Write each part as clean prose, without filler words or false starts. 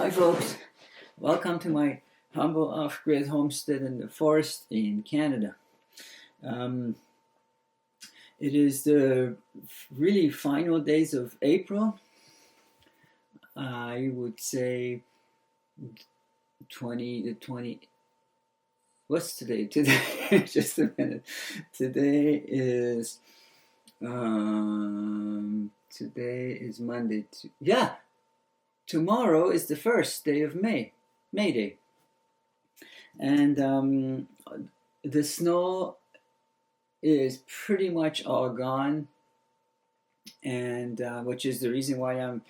Hi folks, welcome to my humble off-grid homestead in the forest in Canada. Um, it is the really final days of April. I would say 20, what's today? Today, just a minute. Today is Monday. Tomorrow is the first day of May Day. And the snow is pretty much all gone, and which is the reason why I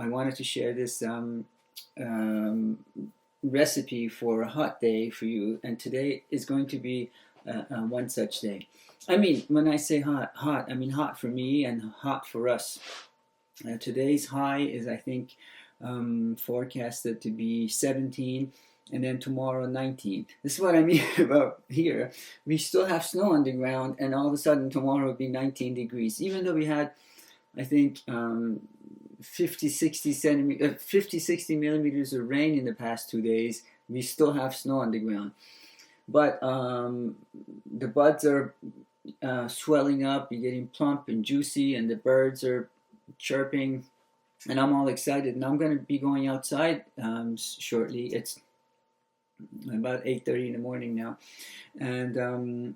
wanted to share this recipe for a hot day for you. And today is going to be one such day. I mean, when I say hot, I mean hot for me and hot for us. Today's high is, I think, forecasted to be 17, and then tomorrow 19. This is what I mean about here. We still have snow on the ground, and all of a sudden tomorrow will be 19 degrees. Even though we had, I think, 50, 60 millimeters of rain in the past 2 days, we still have snow on the ground. But the buds are swelling up, you're getting plump and juicy, and the birds are chirping, and I'm all excited. And I'm going to be going outside shortly. It's about 8:30 in the morning now, and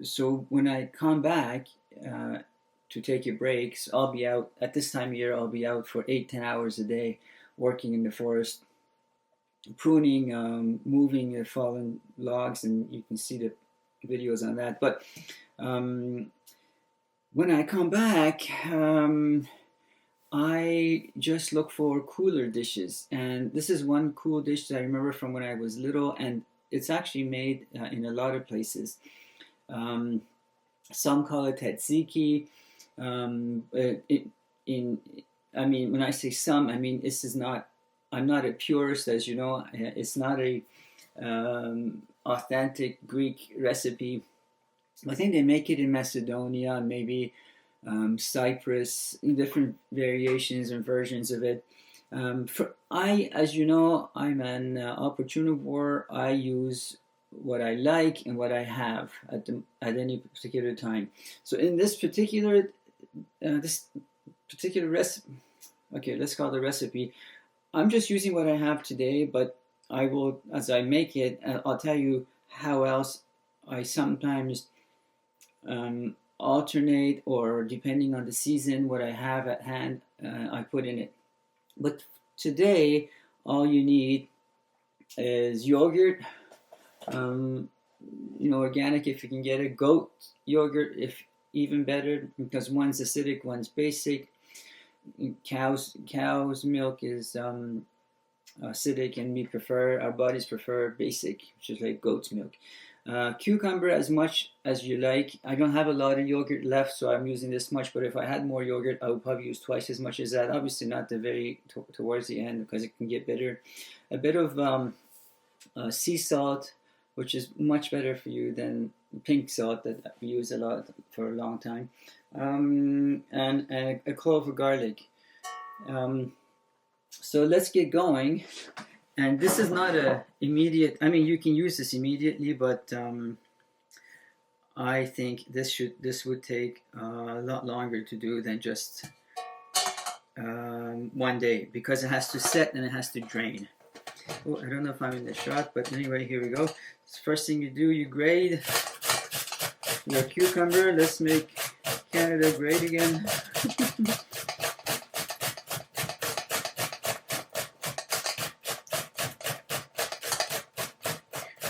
so when I come back to take a break, so I'll be out at this time of year. I'll be out for 8-10 hours a day, working in the forest, pruning, moving the fallen logs, and you can see the videos on that. But when I come back, I just look for cooler dishes, and this is one cool dish that I remember from when I was little, and it's actually made in a lot of places. Some call it Tzatziki. I mean, when I say some, I mean this is not. I'm not a purist, as you know. It's not a authentic Greek recipe. I think they make it in Macedonia, maybe Cyprus, different variations and versions of it. As you know, I'm an opportunivore. I use what I like and what I have at any particular time. So in this particular recipe, okay, let's call it a recipe. I'm just using what I have today, but I will, as I make it, I'll tell you how else I sometimes alternate, or depending on the season, what I have at hand, I put in it. But today, all you need is yogurt, organic if you can get it, goat yogurt if even better, because one's acidic, one's basic. Cow's milk is acidic, and our bodies prefer basic, which is like goat's milk. Cucumber as much as you like. I don't have a lot of yogurt left, so I'm using this much, but if I had more yogurt, I would probably use twice as much as that. Obviously not towards the end, because it can get bitter. A bit of sea salt, which is much better for you than pink salt that we use a lot for a long time, and a clove of garlic. So let's get going. And this is not a immediate. I mean, you can use this immediately, but I think this would take a lot longer to do than just one day, because it has to set and it has to drain. Oh, I don't know if I'm in the shot, but anyway, here we go. First thing you do, you grate your cucumber. Let's make Canada great again.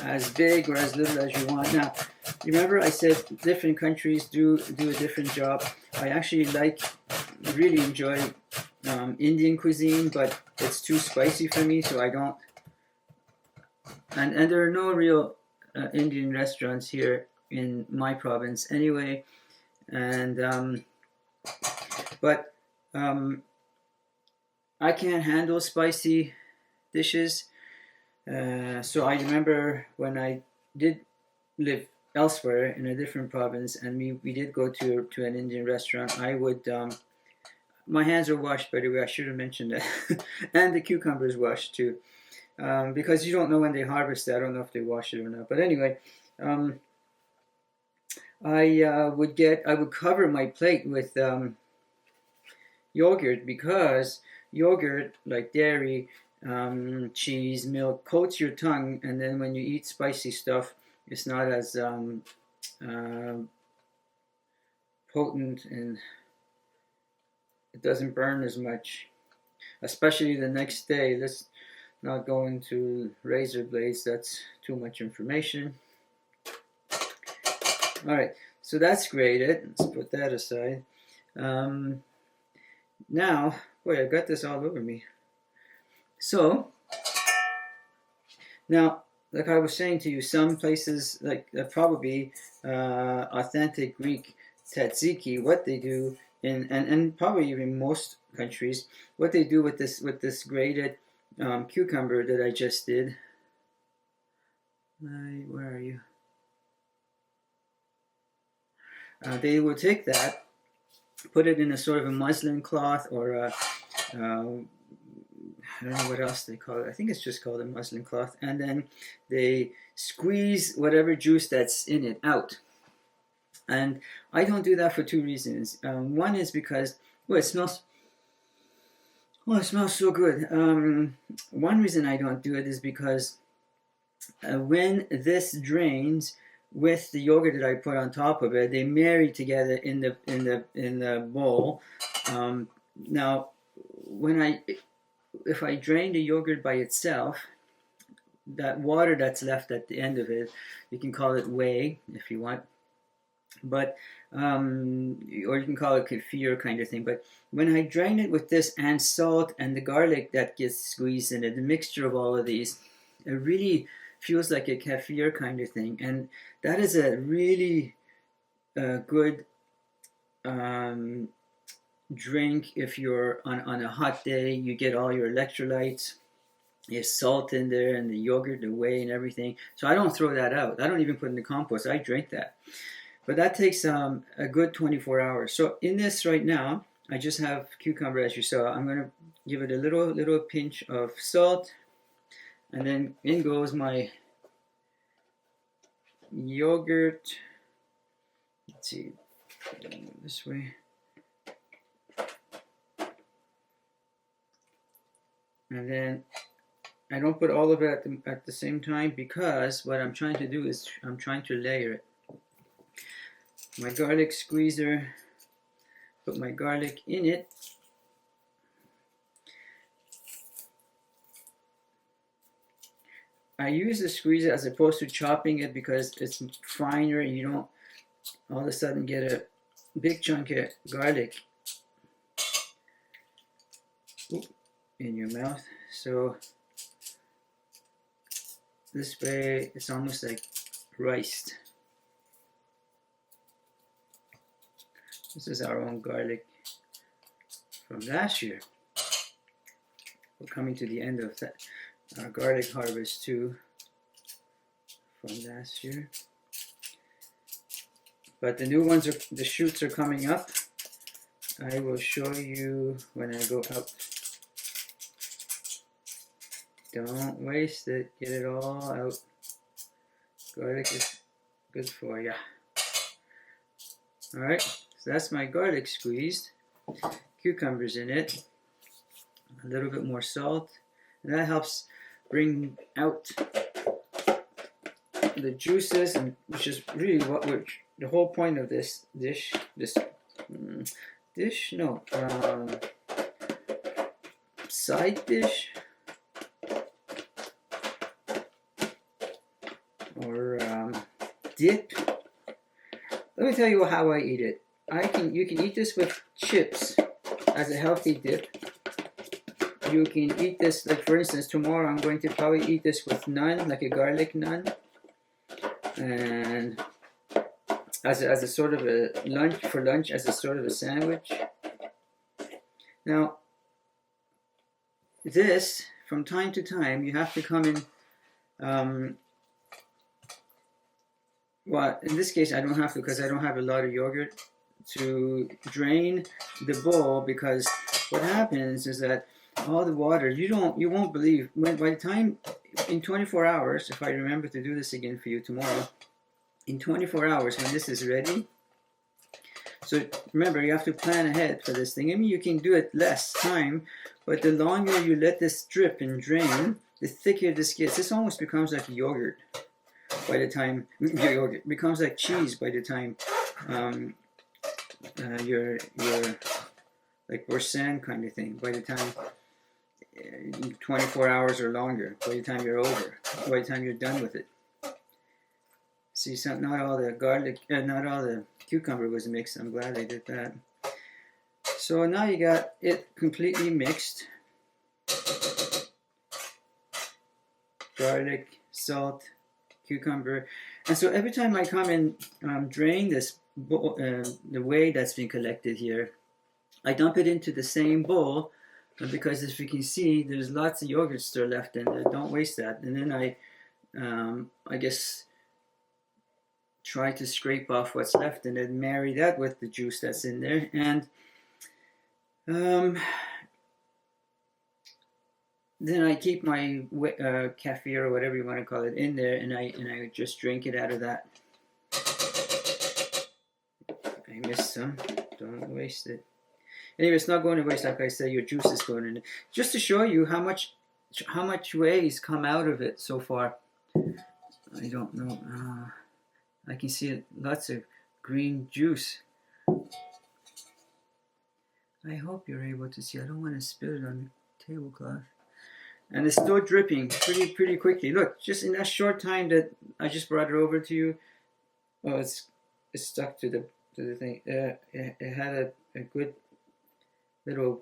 As big or as little as you want. Now, remember I said different countries do a different job. I actually really enjoy Indian cuisine, but it's too spicy for me, so I don't. And there are no real Indian restaurants here in my province anyway. And but I can't handle spicy dishes. So I remember when I did live elsewhere in a different province, and we did go to an Indian restaurant, I would my hands are washed, by the way. I should have mentioned that. And the cucumber is washed too, because you don't know when they harvest it. I don't know if they wash it or not. But anyway, I would cover my plate with yogurt, because yogurt, like dairy, cheese, milk, coats your tongue, and then when you eat spicy stuff, it's not as potent, and it doesn't burn as much, especially the next day. Let's not go into razor blades, that's too much information. All right, so that's grated. Let's put that aside. Now, boy, I got this all over me. So, now, like I was saying to you, some places, like probably authentic Greek Tzatziki, what they do, and probably even most countries, what they do with this grated cucumber that I just did. Where are you? They will take that, put it in a sort of a muslin cloth, or I don't know what else they call it. I think it's just called a muslin cloth. And then they squeeze whatever juice that's in it out. And I don't do that for two reasons. One is because, well, it smells so good. One reason I don't do it is because when this drains with the yogurt that I put on top of it, they marry together in the bowl. Now, if I drain the yogurt by itself, that water that's left at the end of it, you can call it whey if you want, but or you can call it kefir kind of thing. But when I drain it with this and salt and the garlic that gets squeezed in it, the mixture of all of these, it really feels like a kefir kind of thing, and that is a really good drink if you're on a hot day. You get all your electrolytes, there's salt in there, and the yogurt, the whey, and everything. So I don't throw that out. I don't even put it in the compost. I drink that. But that takes a good 24 hours. So in this right now, I just have cucumber, as you saw. I'm going to give it a little pinch of salt, and then in goes my yogurt. Let's see, this way. And then I don't put all of it at the same time, because what I'm trying to do is I'm trying to layer it. My garlic squeezer, put my garlic in it. I use the squeezer as opposed to chopping it, because it's finer and you don't all of a sudden get a big chunk of garlic in your mouth. So this way it's almost like riced. This is our own garlic from last year. We're coming to the end of that garlic harvest too from last year. But the new ones the shoots are coming up. I will show you when I go out. Don't waste it. Get it all out. Garlic is good for ya. Alright, so that's my garlic squeezed. Cucumbers in it. A little bit more salt. And that helps bring out the juices, and which is really what the whole point of this side dish, or dip. Let me tell you how I eat it. You can eat this with chips as a healthy dip. You can eat this, like for instance, tomorrow I'm going to probably eat this with naan, like a garlic naan, and as a sort of a lunch, as a sort of a sandwich. Now, this, from time to time, you have to come in. Well, in this case, I don't have to, because I don't have a lot of yogurt, to drain the bowl, because what happens is that all the water, you won't believe, by the time, in 24 hours, if I remember to do this again for you tomorrow, in 24 hours when this is ready, so remember, you have to plan ahead for this thing. I mean, you can do it less time, but the longer you let this drip and drain, the thicker this gets. This almost becomes like yogurt by the time, yogurt becomes like cheese by the time you're like Boursin kind of thing, by the time 24 hours or longer, by the time you're over, by the time you're done with it. See, so not all the garlic, not all the cucumber was mixed. I'm glad I did that. So now you got it completely mixed. Garlic, salt, cucumber. And so every time I come and drain this, the whey that's been collected here, I dump it into the same bowl, because as you can see, there's lots of yogurt still left in there. Don't waste that. And then I guess, try to scrape off what's left and then marry that with the juice that's in there. And then I keep my kefir or whatever you want to call it in there, and I just drink it out of that. I missed some. Don't waste it. Anyway, it's not going to waste. Like I said, your juice is going in it. Just to show you how much whey's come out of it so far. I don't know. I can see lots of green juice. I hope you're able to see. I don't want to spill it on the tablecloth. And it's still dripping pretty quickly. Look, just in that short time that I just brought it over to you, oh, it's stuck to the thing. It had a good little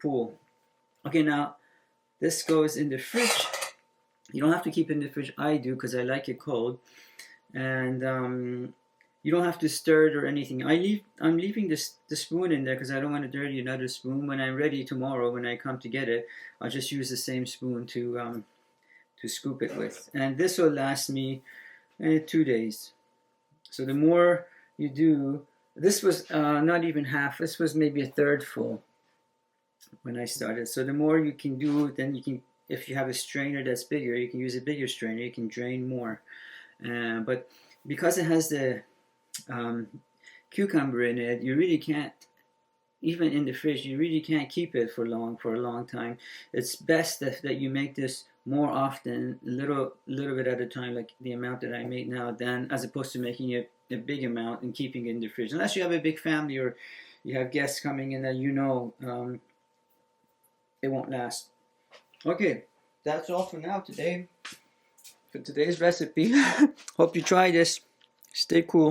pool. Okay, now this goes in the fridge. You don't have to keep it in the fridge. I do, because I like it cold. And you don't have to stir it or anything. I'm leaving the spoon in there because I don't want to dirty another spoon. When I'm ready tomorrow, when I come to get it, I'll just use the same spoon to scoop it with. And this will last me 2 days. So the more you do, this was not even half. This was maybe a third full when I started. So the more you can do, then you can. If you have a strainer that's bigger, you can use a bigger strainer. You can drain more. But because it has the cucumber in it, you really can't, even in the fridge, you really can't keep it for a long time. It's best that you make this more often, a little bit at a time, like the amount that I make now, as opposed to making it a big amount and keeping it in the fridge. Unless you have a big family or you have guests coming in that it won't last. Okay, that's all for now today. For today's recipe. Hope you try this. Stay cool.